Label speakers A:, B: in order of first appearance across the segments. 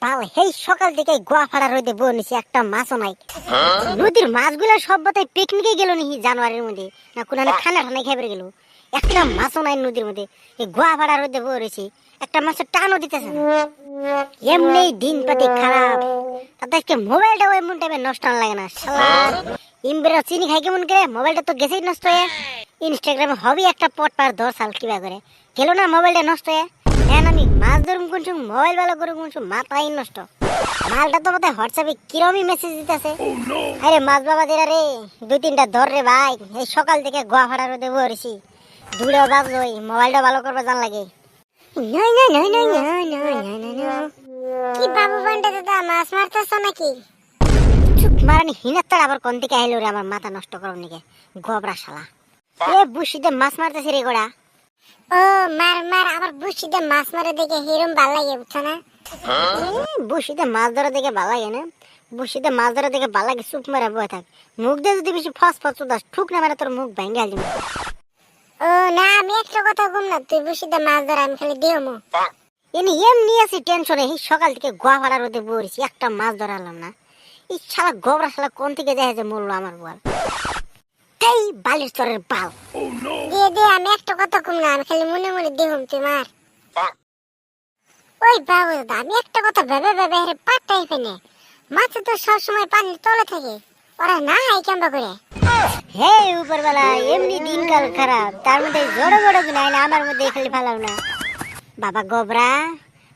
A: পাল হেই সকাল থেকে গোয়া ফাড়া রইতে বনিছি একটা মাছও নাই। নদীর মাছগুলো সব বোধহয় পিকনিকে গেল নি জানুয়ারির মধ্যে, না কোন খানা ঠান্ডা খেয়ে গেল। একটা মাছও নাই নদীর মধ্যে। এই গোয়া ফাড়া রইতে বলেছি, একটা মাছের টানও দিতেছে না। এমনি দিন পাতি খারাপ, তাতে মোবাইলটাও এমন টাইমে নষ্ট লাগে না। শালা ইমবেরা চিনি খাই কেমন করে, মোবাইলটা তো গেছেই নষ্ট হয়ে। ইনস্টাগ্রামে হবি একটা পট পার 10 সাল কিবা করে গেল না মোবাইলটা নষ্ট হয়ে। হ্যাঁ আমি মাছ ধরুম কোনছু, মোবাইল ভালো করুম কোনছু, মাথাই নষ্ট। মালটা তো বোধহয় হোয়াটসঅ্যাপে কিরমই মেসেজ দিতেছে। আরে মাছ বাবা দেরা রে, 2-3টা ধর রে ভাই। এই সকাল থেকে গোয়া ফাড়া রোদে বসেছি, দুটো বাজলো, মোবাইলটা ভালো করবে জান লাগে। কি বাবু বান্ডা দাদা মাছ মারতেছ নাকি? চুপ মারানি হিনাত্তার আবার কোন থেকে আইলো রে আমার মাথা নষ্ট করো নিকে গোবরা শালা। এ বুশিতে মাছ মারতেছে রে গোড়া। ও মার মার, আবার বুশিতে মাছ মারে দেখে হিরম ভাল লাগে বুঝছ না? বুশিতে মাছ ধরা দেখে ভাল লাগে না, বুশিতে মাছ ধরা দেখে ভাল লাগে। চুপ মারা বয়ে থাক, মুখ দিয়ে যদি বেশি ফস ফস উদাস ঠুক না মারে তোর মুখ ভেঙে আলি। ও না আমি একটা কথা কম না, তুই বুশিতে মাছ ধরা আমি খালি দিও মু এমনি আছি টেনশনে। এই সকাল থেকে গোয়া ফাড়া রোদে বসেছি, একটা মাছ ধরালাম না। এই শালা গোবরা শালা কোন থেকে যায় যে মরলো আমার বল। এই বালির চরের বাল দিয়ে দিয়ে আমি একটা কথা কম না, আমি খালি মনে মনে দিহুম তুই মার। ওই বাবু দাদা আমি একটা কথা ভেবে ভেবে হেরে পাটাই ফেনে, মাছ তো সবসময় পানির তলে থাকে, ওরা না হাই কেমবা করে। হে উপরবেলা এমনি দিনকাল খারাপ, তার মধ্যে জোড়ো জোড়ো নাই না আমার মধ্যে খালি ফালাও না। বাবা গোবরা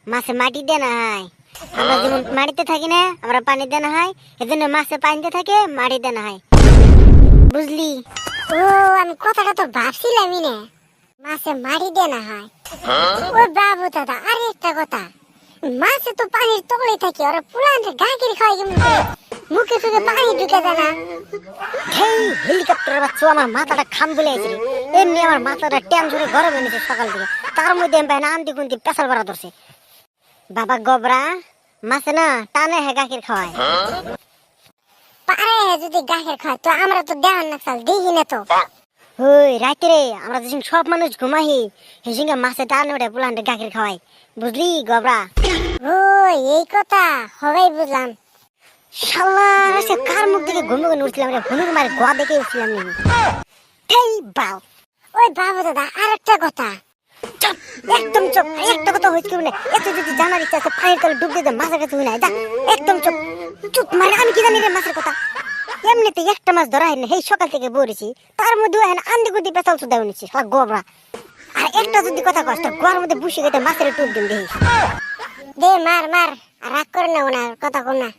A: মাছে মাটি দেনা হয়, আমরা যেমন মাটিতে থাকি না, আমরা পানি দেনা হয়, এজন্য মাছে পানিতে থাকে মাটি দেনা হয়, বুঝলি? ও আমি কথাটা তো ভাবছিলামই না, মাছে মাটি দেনা হয়। ও বাবু দাদা আরে একটা কথা, মাছে তো পানির তলে থাকে, ওরা পুলানের গাগির খায় কেমন করে, মুখে সুখে পানি ঢুকে যায় না। হেই হেলিকপ্টারের বাচ্চা আমার মাথাটা খাম বলে আছে, এমনি আমার মাথাটা টেনশনে গরম এনেছে সকাল থেকে, তার মধ্যে আমি না আন্তি কুন্তি পেশাল ভরা ধরছে। বাবা গোবরা মাছে না টানে হে গাখির খাওয়ায়, পারে যদি গাখির খায় তো আমরা তো দেওয়ার না চাল দেখি না তো। ওই রাতে রে আমরা যখন সব মানুষ ঘুমাই সেই সঙ্গে মাছে টানে ওঠে পুলানটা গাখির খাওয়াই, বুঝলি গোবরা? ও এই কথা হবেই বুঝলাম। শালা সে কার মুখ থেকে ঘুমে ঘুমে উঠছিলাম রে, হুনুর মারে গোয়া দেখে উঠছিলাম নি। এই বাল ওই বাবু দাদা আর একটা কথা, চুপ একদম চুপ, একটা কথা হইছে না, এত যদি জানার ইচ্ছা আছে পানির তলে ডুব দিয়ে মাছের কাছে না, যা একদম চুপ। চুপ মানে আমি কি জানি রে মাছের কথা? এমনিতে একটা মাছ ধরা হয়নি, এই সকাল থেকে বলেছি, তার মধ্যে আন্দি গুদি পেছাল সুদা নিচ্ছি শালা গোবরা। আর একটা যদি কথা কষ্ট গোয়ার মধ্যে বসে গেতে মাছের টুপ দিন দেখিস। দে মার মার, রাগ করে না ওনার কথা কম না।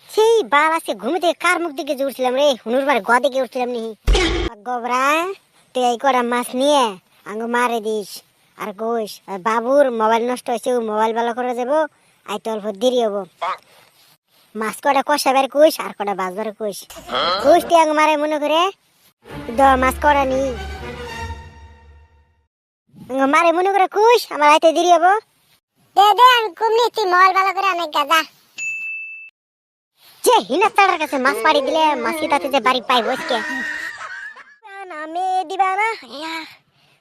A: সেই বাল আছে ঘুমে থেকে কার মুখ দিকে যে উঠছিলাম রে, হুনুর বারে গোয়া দিকে উঠছিলাম নি। গোবরা তুই এই কটা মাছ নিয়ে আঙ্গ মারে দিস, আর কইস বাবুর মোবাইল নষ্ট হয়েছে, মোবাইল ভালো করে যাবো, আই তো অল্প দেরি হবো। মাছ কটা কষা বের কইস আর কটা বাজ বের কইস, কইস তুই আঙ্গ মারে মনে করে মাছ কটা নি মারে মনে করে কইস, আমার আইতে দেরি হবো। দে দে আমি কমনি, তুই মোবাইল ভালো করে অনেক গাদা যে হিনাস্তার কাছে মাছ পাড়ি দিলে মাছ কি তাতে যে বাড়ি পাই বসকে মে দিবানা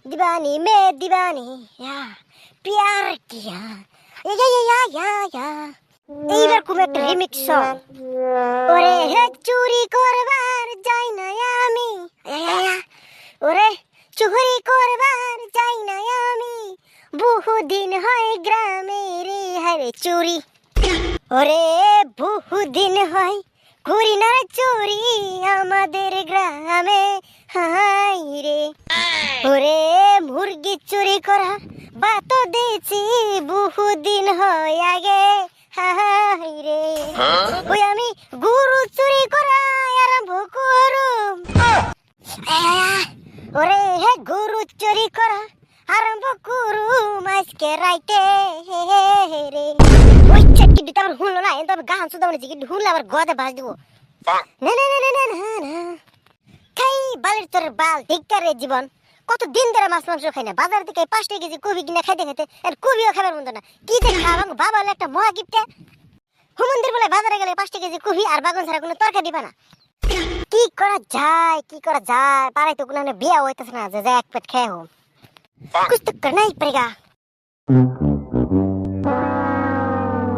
A: दीवानी में दीवानी या प्यार किया या এইবার খুব একটা রিমিক্স সং। ওরে হে চুরি করবার যাই না আমি, ওরে চুরি করবার যাই না আমি, বহুদিন হয় গ্রামে রে হরে চুরি, ওরে বহুদিন হয় করি না চুরি আমাদের গ্রামে হাই রে। ওরে মুরগি চুরি করা বাত দিয়েছি বহুদিন হয় আগে হাই রে। ওই আমি গরু চুরি করা আরম্ভ করুম, ওরে হে গরু চুরি করা আরম্ভ করুম আজকে রাইতে রে। ওই চাটকি দিতে আমার হুনলো না, তবে গান শুধু মানে কি হুনলে আবার গদে ভাজ দিব। না না না না না না খাই বালির তোর বাল ধিক্কার রে জীবন, কত দিন ধরে মাছ মাংস খাই না, বাজার থেকে 5 কেজি কবি কিনে খাইতে খাইতে আর কবিও খাবার মতো না, কি যে খাওয়াম বাবা হলো একটা মহা গিফটে। হুমন্দির বলে বাজারে গেলে 5 কেজি কবি আর বাগন ছাড়া কোনো তরকারি দিবা না। কি করা যায় কি করা যায়, পারাই তো কোনো বিয়া হইতেছে না যে এক পেট খেয়ে হোম, कुछ तो करना ही पड़ेगा।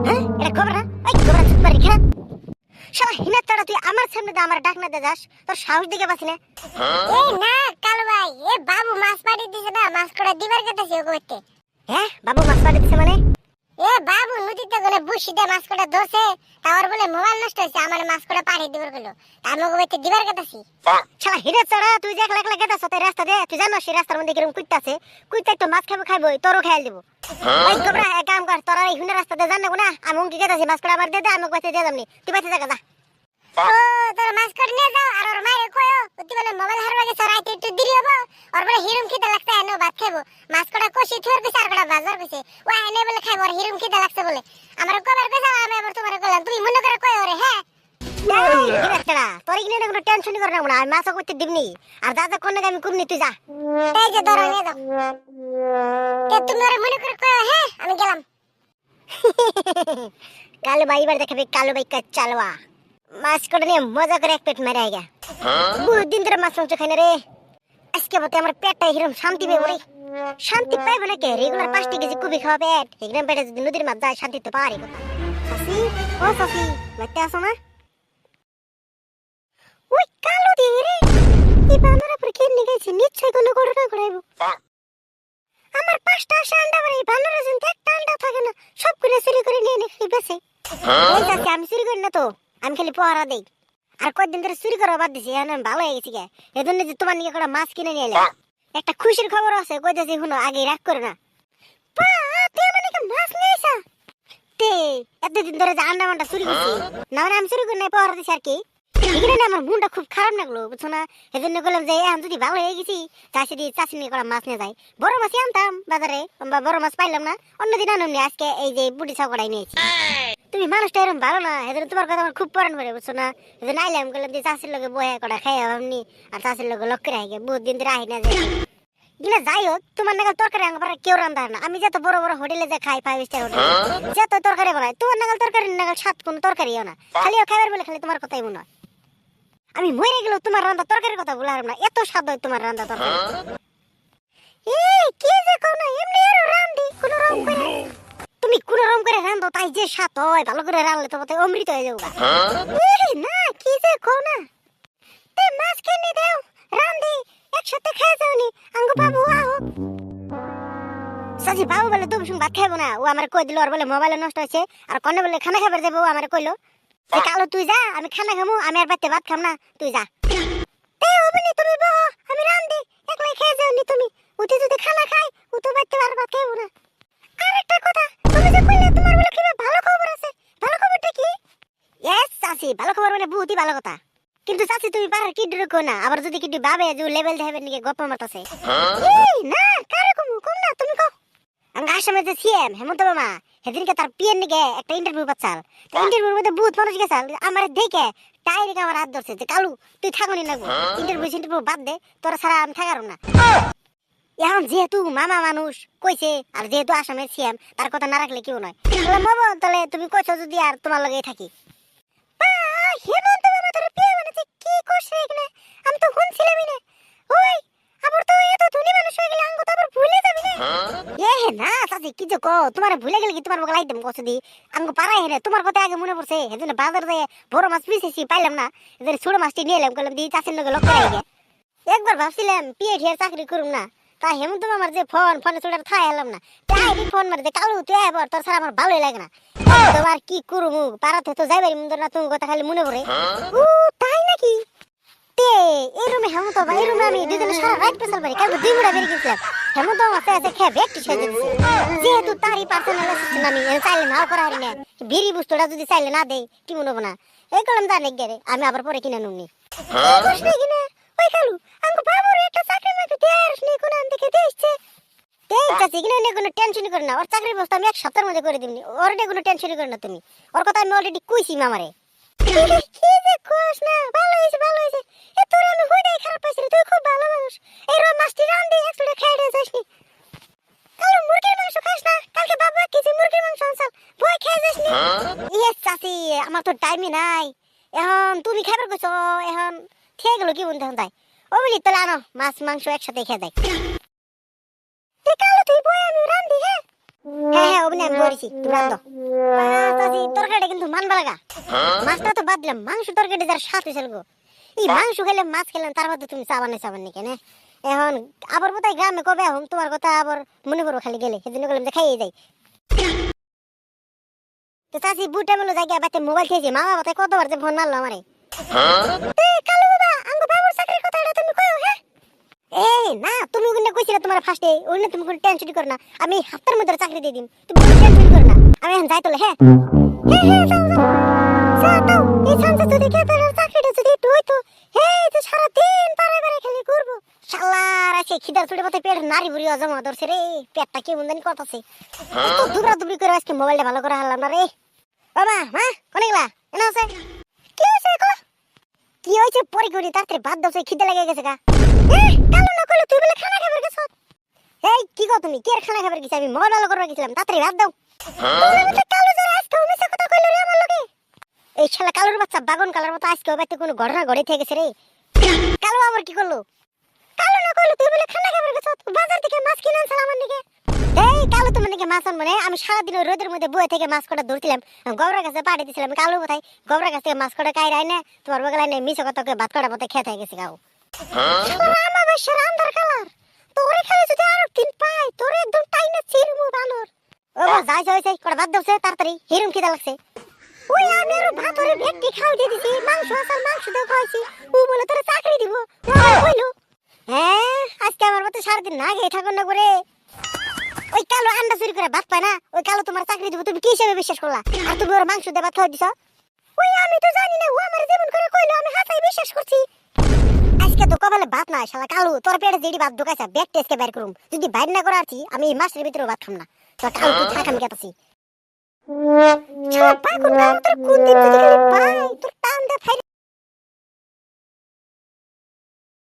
A: হ্যাঁ এটা গোবরা এই গোবরা চুপ মারি খেলা শালা হিনা তাড়া তুই আমার সামনে দে আমার ডাক না দে যাস তোর সাহস দিকে পাছিস না এই না কালু ভাই এ বাবু মাছ পাড়ি দিছে না মাছ কড়া দিবার কথাছে ও কইতে হ্যাঁ বাবু মাছ পাড়ি দিছে মানে এ বাবু নদীতে গলে বসি দে মাছ কড়া ধরছে তার বলে মোবাইল নষ্ট হইছে আমার মাছ কড়া পাড়ি দিবার গেল আমি কইতে দিবার কথাছি শালা হিনা তাড়া তুই যে একলা একলা গেতাছ তোর রাস্তা দে তুই জানো সেই রাস্তার মধ্যে কিরকম কুইতাছে কুইতা তো মাছ খাইবো তোরও খাইল দিব ওই গোবরা এক কাম কর তোরা এই হিনা রাস্তা দে জানো না আমি কি গেতাছি মাছ কড়া আমার দে দে আমি কইতে দে দামনি তুই বাইতে যা যা ও তোর মাছ কড়া নিয়ে যাও আর ওর মায়ের কইও তুই বলে মোবাইল হারবা গেছ রাইতে একটু দেরি হবে আর বলে হিরুম খিদে লাগছে এনো ভাত খাইবো মাছ কড়া কষি থুর কইছে আর কড়া বাজার কইছে ও এনে বলে খাইবো আর হিরুম খিদে লাগছে বলে আমার কবার কইছ আমি আবার তোমারে কইলাম তুমি মনে করে কই ওরে হ্যাঁ হিরাতড়া তোর ইগনে কোনো টেনশন কর না আমি মাছ করতে দিবনি আর দাদা কোন আমি কুমনি তুই যা এই যে ধরো নিয়ে যাও কে তুমি ওরে মনে করে কই হ্যাঁ আমি গেলাম কালো ভাই এবার দেখাবে কালো ভাই কাজ চালওয়া মাছ করে নিয়ে মজা করে এক পেট মেরে আইগা বহুত দিন ধরে মাছ মাংস খাই না রে আজকে বলতে আমার পেটটা হিরম শান্তি পাইব রে শান্তি পাইব না কে রেগুলার 5 কেজি কুবি খাওয়া পেট এখানে পেটে যদি নদীর মাছ যায় শান্তি তো পারে কথা সাসি ও সাসি বাইতে আসো না ওই কালো দিয়ে রে এই বান্দরা পর কে নিগাইছে নিশ্চয় কোনো ঘটনা ঘটাইবো আমার 5টা আন্ডা বাড়ি বান্দরা যেন একটা আন্ডা থাকে না সব করে চুরি করে নিয়ে নিয়ে বেছে এই সাসি আমি চুরি করি না তো আমি খালি পহারা দেই আর কয়েকদিন ধরে চুরি করা বাদ দিছি এখন ভালো হয়ে গেছি গে এজন্য যে তোমার নিয়ে একটা মাছ কিনে নিয়ে এলে একটা খুশির খবর আছে কইতাছি শুনো আগে রাগ করে না পা তুই মানে কি মাছ নিয়ে আইছা তে এতদিন ধরে যে আন্ডা মান্ডা চুরি করছি না মানে আমি চুরি করি না পহারা দিছি আর কি এখানে না আমার মনটা খুব খারাপ লাগলো বুঝছো না এজন্য বললাম যে এখন যদি ভালো হয়ে গেছি চাষি দিয়ে চাষি নিয়ে করা মাছ নিয়ে যাই বড় মাছই আনতাম বাজারে বড় মাছ পাইলাম না অন্যদিন আনুন আজকে এই যে বুটি ছাগড়াই নিয়েছি তুমি মানুষটা এরকম ভালো না এদের তোমার কথা আমার খুব পরান করে বুঝছো না এদের নাইলাম গেলাম যে চাষির লোকে বয়ে কটা খাই আপনি আর চাষির লোকে লক্ষ্য রাখে বহুত দিন ধরে আহি না যে গিলা যাই হোক তোমার নাগাল তরকারি আমার কেউ রান্না না আমি যত বড় বড় হোটেলে যে খাই 5 স্টার হোটেলে যত তরকারি বানাই তোমার নাগাল তরকারি নাগাল স্বাদ কোনো তরকারিও না খালি খাবার বলে খালি তোমার কথাই মনে হয় আমি মরে গেল তোমার রান্না তরকারির কথা বলার না এত স্বাদ হয় তোমার রান্না তরকারি এই কি যে কোন এমনি আর রান্দি কোন রকম করে তুমি কোন রকম করে রান্ধো তাই যে স্বাদ হয় ভালো করে রান্নলে তো তাই অমৃত হয়ে যাবে এই না কি যে কোন তে মাছ কিনে দাও রান্দি একসাথে খেয়ে যাওনি আঙ্গ বাবু আও সাজি বাবু বলে তুমি ভাত খাইবো না ও আমার কই দিল আর বলে মোবাইল নষ্ট হয়েছে আর কনে বলে খানা খাবার দেবো ও আমার কইলো কালো তুই যা আমি খানা খামু আমি আর বাইতে ভাত খাম না তুই যা তে ওবনি তুমি বহ আমি রান্ধি একলাই খেয়ে যাওনি তুমি উঠে যদি খানা খাই ও তো বাইতে আর ভাত খাইবো না আরেকটা কথা তুমি যে কইলে তোমার বলে কি ভালো খবর আছে ভালো খবরটা কি ইয়েস চাচি ভালো খবর মানে বহুতই ভালো কথা কিন্তু চাচি তুমি পারার কি ডর কো না আবার যদি কিডু ভাবে যে লেভেল দেবে নাকি গপ্প মারতাছে এই না কারে কম না তুমি কও আমি আসামে যে সিএম হেমন্ত মামা সেদিনকে তার পিএন নিকে একটা ইন্টারভিউ পাচ্ছাল ইন্টারভিউর মধ্যে বহুত মানুষ গেছাল আমার দেখে ডাইরেক্ট আমার হাত ধরছে যে কালু তুই থাকুনি লাগবো ইন্টারভিউ বাদ দে তোরা ছাড়া আমি থাকারো না এখন যেহেতু মামা মানুষ কইছে আর যেহেতু আসামের সিএম তার কথা না রাখলে কেউ নয় তাহলে তুমি কইছো যদি আর তোমার লগেই থাকি হেমন্ত মামা তোর পিএন মানে কি করছে এখানে আমি তো শুনছিলামই না ওই আবার তো এত ধনী মানুষ হয়ে গেলে আঙ্গ তো আবার ভুলে যাবি না না চাচি কি যে কো তোমার ভুলে গেলে কি তোমার বগল আইতাম কষ্ট দি আঙ্গ পারাই হেনে তোমার কথা আগে মনে পড়ছে এজন্য বাজার যায় বড় মাছ পিছেছি পাইলাম না এজন্য ছোট মাছটি নিয়ে এলাম কইলাম দি চাচির লগে লক্ষ্য রাখে একবার ভাবছিলাম পিএ ঠিয়ার চাকরি করুম না তা হেমন্ত মামার যে ফোনে ছোটার থাই এলাম না তাই ফোন মারতে কালু তুই আবার তোর ছাড়া আমার ভালোই লাগে না তোমার কি করুম পারাতে তো যাইবারি মন্দ না তুমি কথা খালি মনে পড়ে ও তাই নাকি তে এই রুমে হেমন্ত ভাই এই রুমে আমি দুজনে সারা রাত পেছাল পারি কালকে 2 মুড়া বেরিয়ে গেছিলাম হেমন্ত মাসে আছে খেয়ে ব্যক্তি সেজে দিচ্ছে যেহেতু তারই পার্সোনাল অ্যাসিস্ট্যান্ট আমি চাইলে নাও করা হারি না বিড়ি বুঝতোটা যদি চাইলে না দেই কি মনে হবো না এই কলম জানে গেরে আমি আবার পরে কিনে নুমনি কিনে ওই কালু আঙ্গু বাবুর একটা চাকরি মাকে দেয়ার নি কোন আন থেকে দিচ্ছে এই চাচি কিনে কোনো টেনশন করে না ওর চাকরির ব্যবস্থা আমি এক সপ্তাহের মধ্যে করে দিমনি ওর কোনো টেনশন করে না তুমি ওর কথা আমি অলরেডি কইছি মামারে কি যে কোস না ভালো হইছে এ তোরে আমি হইদাই খারাপ পাইছি তুই খুব ভালো মানুষ এই রো মাছটি রান্দি একটু খেয়ে দে যাসনি কাল মুরগির মাংস খাস না কালকে বাবা কিছু মুরগির মাংস আনছাল ভয় খেয়ে যাসনি ইয়েস চাচি আমার তো টাইমই নাই এখন তুমি খাবার কইছো এখন খেয়ে গেল কি বলতে হন তাই ও বলি তাহলে আনো মাছ মাংস একসাথে খেয়ে দেয় কালো তুই বই আমি রান্দি হ্যাঁ হ্যাঁ হ্যাঁ অভিনয় আমি করেছি, তুমি রান্ধো। চাচি তরকারিটা কিন্তু মানবা লাগা। মাছটা তো বাদ দিলাম, মাংস তরকারিটা যার স্বাদ হয়েছিল গো। এই মাংস খেলে মাছ খেলাম, তার মধ্যে তুমি চাবানি কেন? এখন আবার বোধহয় গ্রামে কবে এখন তোমার কথা আবার মনে করো খালি গেলে, সেদিন গেলাম যে খাইয়ে যাই। তো চাচি বুটা মেলো জায়গা বাতে মোবাইল খেয়েছি, মামা বাতায় কতবার যে ফোন মারলো আমারে। কালু বাবা আঙ্গো বাবুর চাকরির কথাটা তুমি কইও। হ্যাঁ এই না, তুমি ওগুলো কইছিলে তোমার ফার্স্টে, ওগুলো তুমি কোনো টেনশন করো না, আমি হাতের মধ্যে চাকরি দিয়ে দিম, তুমি কোনো টেনশন করো না, আমি এখন যাই তোলে। হ্যাঁ হ্যাঁ হ্যাঁ যাও যাও যাও তাও। এই সামনে যদি কেতার চাকরিটা যদি একটু হইতো, এই তো সারা দিন পারে পারে খালি করবো। শালার আছে খিদার ছুটে পথে পেট নারী বুড়ি জমা ধরছে রে, পেটটা কেমন জানি করতেছে। তো দুবরা দুবরি করে আজকে মোবাইলটা ভালো করে হারলাম না রে। বাবা মা কোনে গেলা? এনা আছে কি হয়েছে কো? কি হয়েছে পরে করি, তাড়াতাড়ি ভাত দাও, খিদে লেগে গেছে গা। কালো না কইলো তুই বলে খানা খাবার গেছ? এই কি কও তুমি, কি আর খানা খাবার গেছি? আমি মোবাইল ভালো করবার গেছিলাম, তাড়াতাড়ি ভাত দাও। কালো যারা আজকে মিছে কথা কইলো রে আমার লগে। এই শালা কালোর বাচ্চা বাগন কালার মতো আজকে ওবাইতে কোনো ঘটনা ঘটে থেকে গেছে রে। কালো আবার কি করলো? কালো না কইলো তুই বলে খানা খাবার গেছ, বাজার থেকে মাছ কিনে আনছাল আমার নিকে। এই কালো তোমার নিকে মাছ আনবো না? আমি সারাদিন ওই রোদের মধ্যে বয়ে থেকে মাছ কটা ধরছিলাম, গবরা গাছে পাঠিয়ে দিয়েছিলাম। কালো কোথায় গবরা গাছ থেকে মাছ কটা কাইরাই না, তোমার বগলায় নেই মিছে কথা কয়ে ভাত কটা মতো খেতে হয়ে গেছে গাও। আমার বেশের আন্ধার কালার তোরে খালি যদি আর দিন পাই তোরে একদম টাইনা চিরমু বানর। ও যাই যাই যাই কটা ভাত দাওছে তাড়াতাড়ি, হিরুম খিদা লাগছে। ওই আমি আর ভাত ওরে ভেটকি খাওয়া দিয়ে দিছি, মাংস আসার মাংস দিয়ে খাওয়াইছি, ও বলে তোরে চাকরি দিব। কইলো হ্যাঁ আজকে আমার মতো সারাদিন না খেয়ে থাকুন না করে। ওই কালো আন্ডা চুরি করে ভাত পায় না, ওই কালো তোমার চাকরি দিব, তুমি কি হিসেবে বিশ্বাস করলা? আর তুমি ওর মাংস দিয়ে ভাত খাওয়া দিছ? ওই আমি তো জানি না, ও আমার যেমন করে কইলো আমি হাতাই বিশ্বাস করছি। আজকে তো কপালে ভাত না, শালা কালু তোর পেটে যেডি ভাত ঢুকাইছে ব্যাগ টেস্টে বের করুম, যদি বাইর না করে আছি আমি এই মাসের ভিতরে ভাত খাম না। তো কালু তুই থাক, আমি গেতাছি। শালা পাগল না তোর কোন দিন যদি খালি